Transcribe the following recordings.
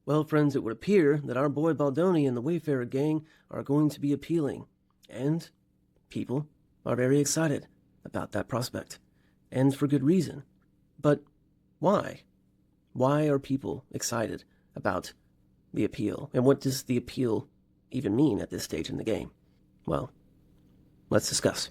Well, friends, it would appear that our boy Baldoni and the Wayfarer gang are going to be appealing, and people are very excited about that prospect, and for good reason. But why? Why are people excited about the appeal, and what does the appeal even mean at this stage in the game? Well, let's discuss.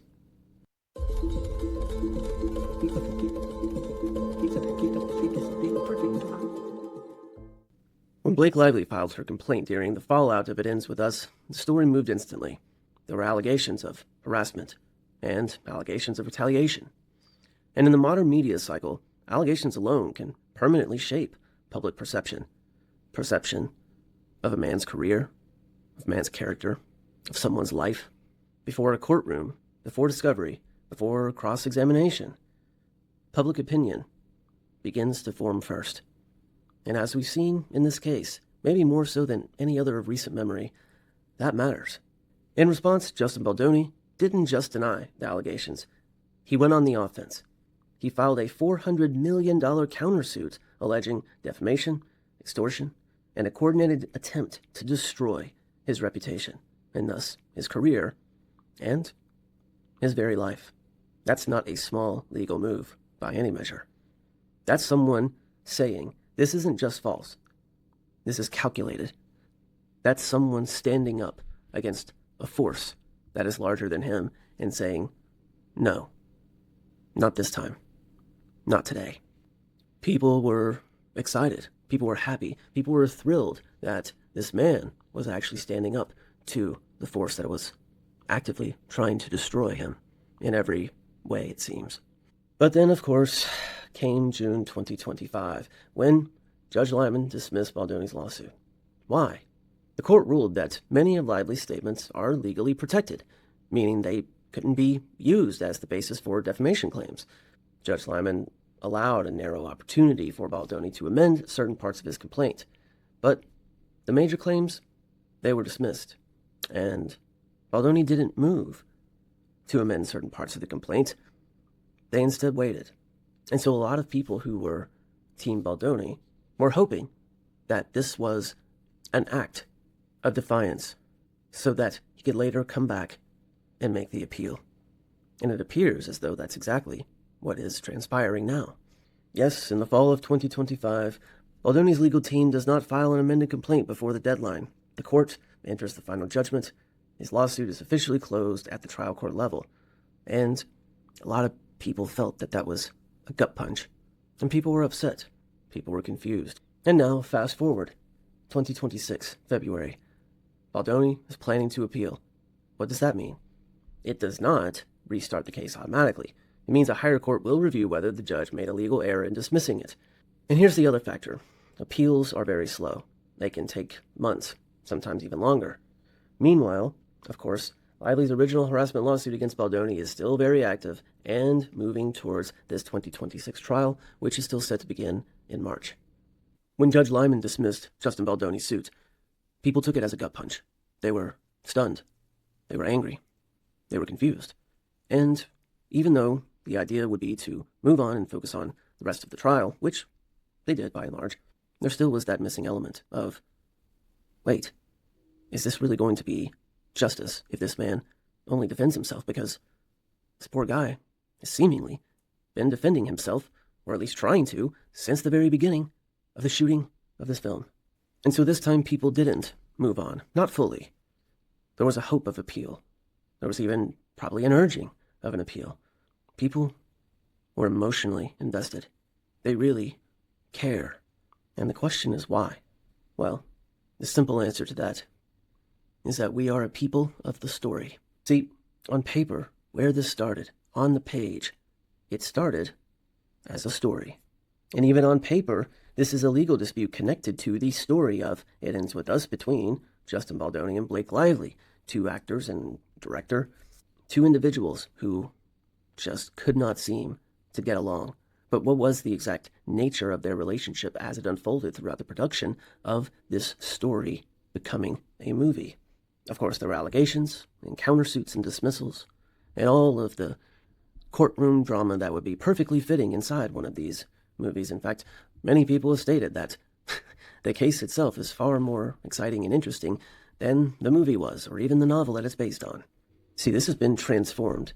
When Blake Lively filed her complaint during the fallout of It Ends With Us, the story moved instantly. There were allegations of harassment and allegations of retaliation. And in the modern media cycle, allegations alone can permanently shape public perception. Perception of a man's career, of a man's character, of someone's life. Before a courtroom, before discovery, before cross-examination, public opinion begins to form first. And as we've seen in this case, maybe more so than any other of recent memory, that matters. In response, Justin Baldoni didn't just deny the allegations. He went on the offense. He filed a $400 million countersuit alleging defamation, extortion, and a coordinated attempt to destroy his reputation, and thus his career, and his very life. That's not a small legal move by any measure. That's someone saying, this isn't just false. This is calculated. That's someone standing up against a force that is larger than him and saying, no, not this time. Not today. People were excited. People were happy. People were thrilled that this man was actually standing up to the force that was actively trying to destroy him in every way, it seems. But then, of course, came June 2025, when Judge Lyman dismissed Baldoni's lawsuit. Why? The court ruled that many of Lively's statements are legally protected, meaning they couldn't be used as the basis for defamation claims. Judge Lyman allowed a narrow opportunity for Baldoni to amend certain parts of his complaint, but the major claims, they were dismissed, and Baldoni didn't move to amend certain parts of the complaint. They instead waited. And so a lot of people who were Team Baldoni were hoping that this was an act of defiance so that he could later come back and make the appeal. And it appears as though that's exactly what is transpiring now. Yes, in the fall of 2025, Baldoni's legal team does not file an amended complaint before the deadline. The court enters the final judgment. His lawsuit is officially closed at the trial court level. And a lot of people felt that that was a gut punch. And people were upset. People were confused. And now, fast forward, 2026, February. Baldoni is planning to appeal. What does that mean? It does not restart the case automatically. It means a higher court will review whether the judge made a legal error in dismissing it. And here's the other factor. Appeals are very slow. They can take months, sometimes even longer. Meanwhile, of course, Lively's original harassment lawsuit against Baldoni is still very active and moving towards this 2026 trial, which is still set to begin in March. When Judge Lyman dismissed Justin Baldoni's suit, people took it as a gut punch. They were stunned. They were angry. They were confused. And even though the idea would be to move on and focus on the rest of the trial, which they did by and large, there still was that missing element of, wait, is this really going to be justice if this man only defends himself? Because this poor guy has seemingly been defending himself, or at least trying to, since the very beginning of the shooting of this film. And so this time people didn't move on, not fully. There was a hope of appeal. There was even probably an urging of an appeal. People were emotionally invested. They really care. And the question is why? Well, the simple answer to that is that we are a people of the story. See, on paper, where this started, on the page, it started as a story. And even on paper, this is a legal dispute connected to the story of It Ends With Us between Justin Baldoni and Blake Lively, two actors and director, two individuals who just could not seem to get along. But what was the exact nature of their relationship as it unfolded throughout the production of this story becoming a movie? Of course, there were allegations and countersuits and dismissals and all of the courtroom drama that would be perfectly fitting inside one of these movies. In fact, many people have stated that the case itself is far more exciting and interesting than the movie was, or even the novel that it's based on. See, this has been transformed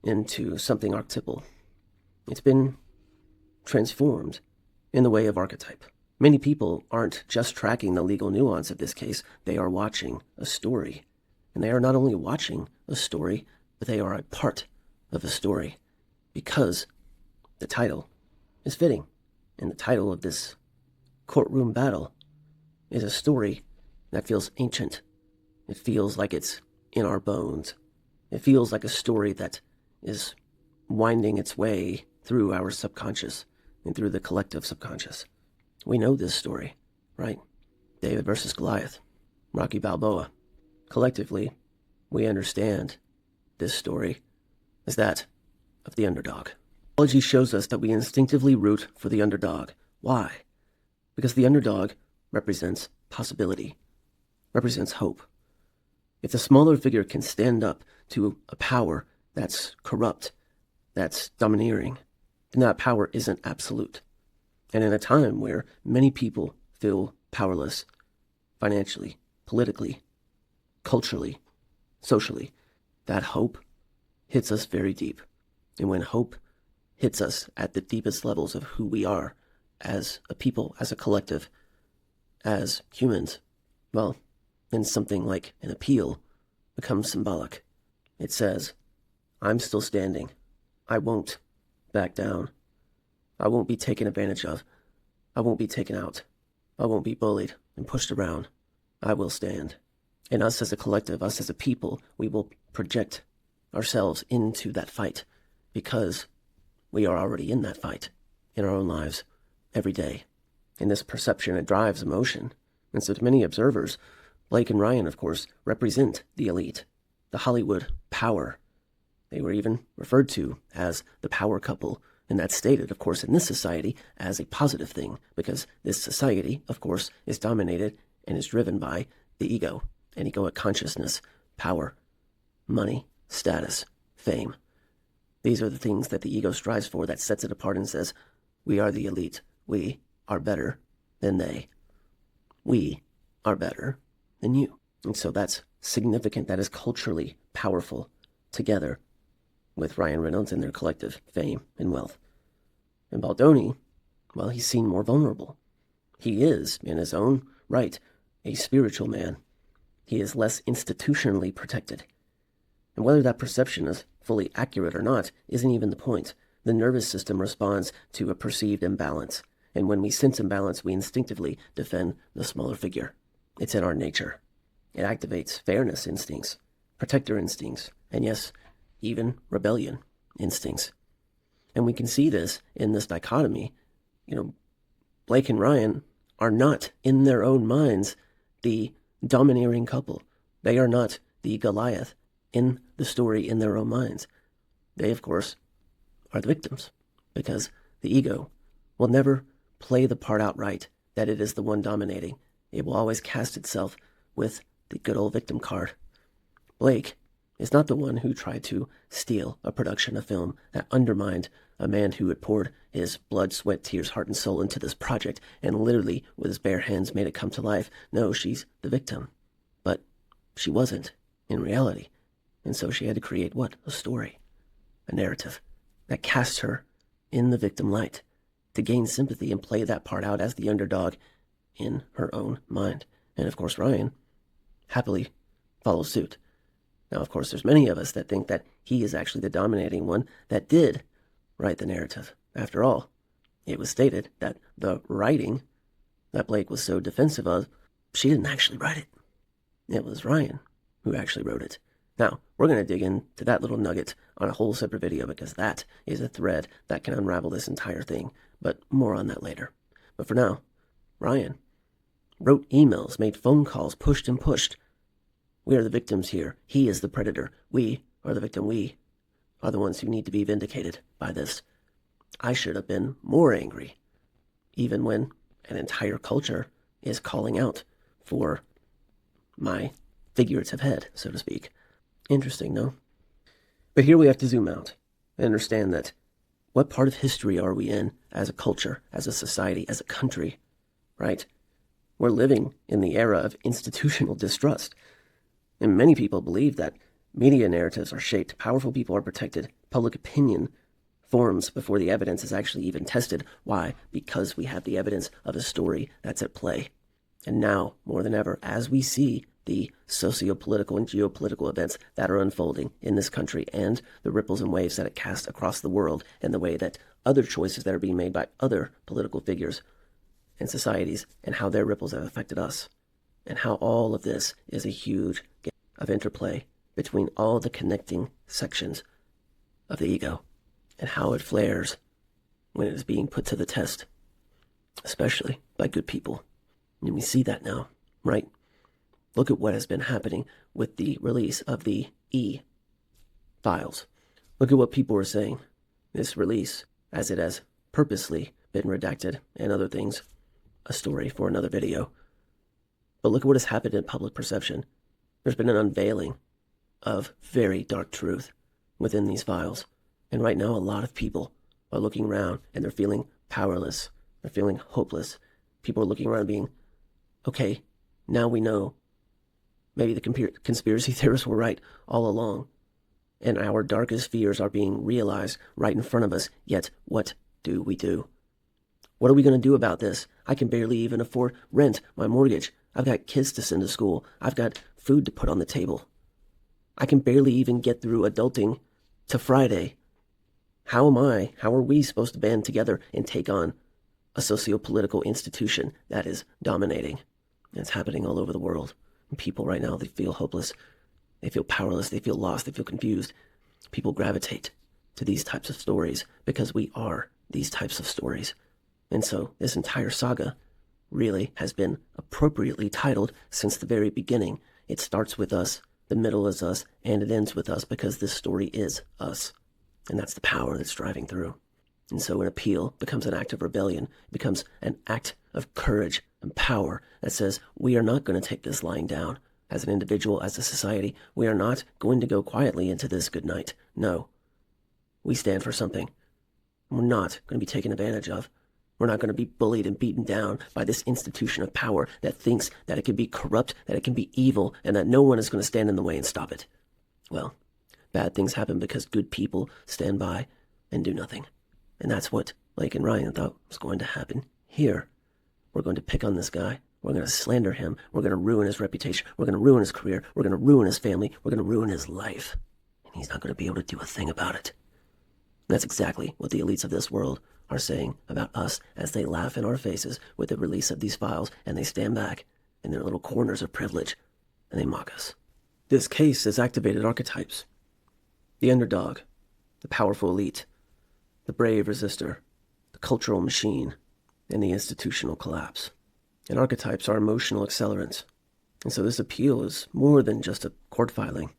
into something archetypal. It's been transformed in the way of Archetype. Many people aren't just tracking the legal nuance of this case, they are watching a story. And they are not only watching a story, but they are a part of a story, because the title is fitting. And the title of this courtroom battle is a story that feels ancient. It feels like it's in our bones. It feels like a story that is winding its way through our subconscious and through the collective subconscious. We know this story, right? David versus Goliath, Rocky Balboa. Collectively, we understand this story as that of the underdog. Psychology shows us that we instinctively root for the underdog. Why? Because the underdog represents possibility, represents hope. If the smaller figure can stand up to a power that's corrupt, that's domineering, then that power isn't absolute. And in a time where many people feel powerless, financially, politically, culturally, socially, that hope hits us very deep. And when hope hits us at the deepest levels of who we are as a people, as a collective, as humans, well, then something like an appeal becomes symbolic. It says, I'm still standing. I won't back down. I won't be taken advantage of. I won't be taken out. I won't be bullied and pushed around. I will stand. And us as a collective, us as a people, we will project ourselves into that fight because we are already in that fight in our own lives every day. And this perception, it drives emotion. And so to many observers, Blake and Ryan, of course, represent the elite, the Hollywood power. They were even referred to as the power couple, and that's stated, of course, in this society as a positive thing, because this society, of course, is dominated and is driven by the ego, and egoic consciousness, power, money, status, fame. These are the things that the ego strives for, that sets it apart and says, we are the elite. We are better than they. We are better than you. And so that's significant. That is culturally powerful, together with Ryan Reynolds and their collective fame and wealth. And Baldoni, well, he's seen more vulnerable. He is, in his own right, a spiritual man. He is less institutionally protected. And whether that perception is fully accurate or not isn't even the point. The nervous system responds to a perceived imbalance. And when we sense imbalance, we instinctively defend the smaller figure. It's in our nature. It activates fairness instincts, protector instincts, and yes, even rebellion instincts. And we can see this in this dichotomy. Blake and Ryan are not, in their own minds, the domineering couple. They are not the Goliath in the story in their own minds. They, of course, are the victims, because the ego will never play the part outright that it is the one dominating. It will always cast itself with the good old victim card. Blake is not the one who tried to steal a production, a film that undermined a man who had poured his blood, sweat, tears, heart, and soul into this project and literally with his bare hands made it come to life. No, she's the victim. But she wasn't in reality. And so she had to create what? A story, a narrative that casts her in the victim light to gain sympathy and play that part out as the underdog in her own mind. And of course, Ryan happily follows suit. Now, of course, there's many of us that think that he is actually the dominating one that did write the narrative. After all, it was stated that the writing that Blake was so defensive of, she didn't actually write it. It was Ryan who actually wrote it. Now, we're going to dig into that little nugget on a whole separate video because that is a thread that can unravel this entire thing, but more on that later. But for now, Ryan wrote emails, made phone calls, pushed and pushed. We are the victims here. He is the predator. We are the victim. We are the ones who need to be vindicated by this. I should have been more angry, even when an entire culture is calling out for my figurative head, so to speak. Interesting, no? But here we have to zoom out and understand that what part of history are we in as a culture, as a society, as a country, right? We're living in the era of institutional distrust. And many people believe that media narratives are shaped, powerful people are protected, public opinion forms before the evidence is actually even tested. Why? Because we have the evidence of a story that's at play. And now, more than ever, as we see the socio-political and geopolitical events that are unfolding in this country and the ripples and waves that it casts across the world, and the way that other choices that are being made by other political figures and societies and how their ripples have affected us, and how all of this is a huge game of interplay between all the connecting sections of the ego, and how it flares when it is being put to the test, especially by good people. And we see that now, right? Look at what has been happening with the release of the E files. Look at what people are saying. This release, as it has purposely been redacted and other things, a story for another video. But look at what has happened in public perception. There's been an unveiling of very dark truth within these files. And right now, a lot of people are looking around and they're feeling powerless. They're feeling hopeless. People are looking around being, okay, now we know. Maybe the conspiracy theorists were right all along. And our darkest fears are being realized right in front of us. Yet, what do we do? What are we going to do about this? I can barely even afford rent, my mortgage. I've got kids to send to school. I've got food to put on the table. I can barely even get through adulting to Friday. How are we supposed to band together and take on a socio-political institution that is dominating? And it's happening all over the world. And people right now, they feel hopeless. They feel powerless. They feel lost. They feel confused. People gravitate to these types of stories because we are these types of stories. And so this entire saga really has been appropriately titled since the very beginning. It starts with us, the middle is us, and it ends with us because this story is us. And that's the power that's driving through. And so an appeal becomes an act of rebellion, it becomes an act of courage and power that says, we are not going to take this lying down. As an individual, as a society, we are not going to go quietly into this good night. No, we stand for something. We're not going to be taken advantage of. We're not going to be bullied and beaten down by this institution of power that thinks that it can be corrupt, that it can be evil, and that no one is going to stand in the way and stop it. Well, bad things happen because good people stand by and do nothing. And that's what Blake and Ryan thought was going to happen here. We're going to pick on this guy. We're going to slander him. We're going to ruin his reputation. We're going to ruin his career. We're going to ruin his family. We're going to ruin his life. And he's not going to be able to do a thing about it. And that's exactly what the elites of this world are saying about us as they laugh in our faces with the release of these files, and they stand back in their little corners of privilege and they mock us. This case has activated archetypes. The underdog, the powerful elite, the brave resistor, the cultural machine, and the institutional collapse. And archetypes are emotional accelerants. And so this appeal is more than just a court filing.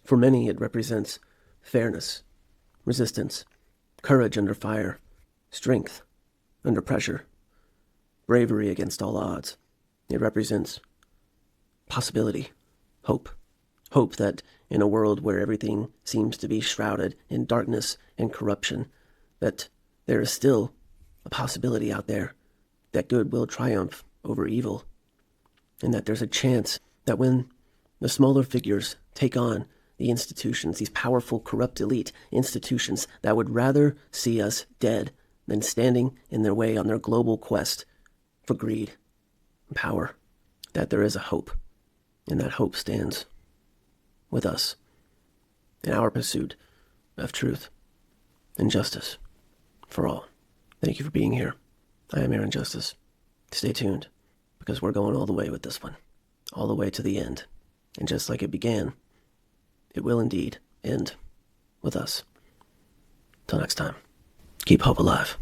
For many, it represents fairness, resistance, courage under fire, strength under pressure, bravery against all odds. It represents possibility, hope. Hope that in a world where everything seems to be shrouded in darkness and corruption, that there is still a possibility out there that good will triumph over evil, and that there's a chance that when the smaller figures take on the institutions, these powerful, corrupt elite institutions that would rather see us dead than standing in their way on their global quest for greed and power, that there is a hope, and that hope stands with us in our pursuit of truth and justice for all. Thank you for being here. I am Aaron Justice. Stay tuned, because we're going all the way with this one, all the way to the end. And just like it began, it will indeed end with us. Till next time, keep hope alive.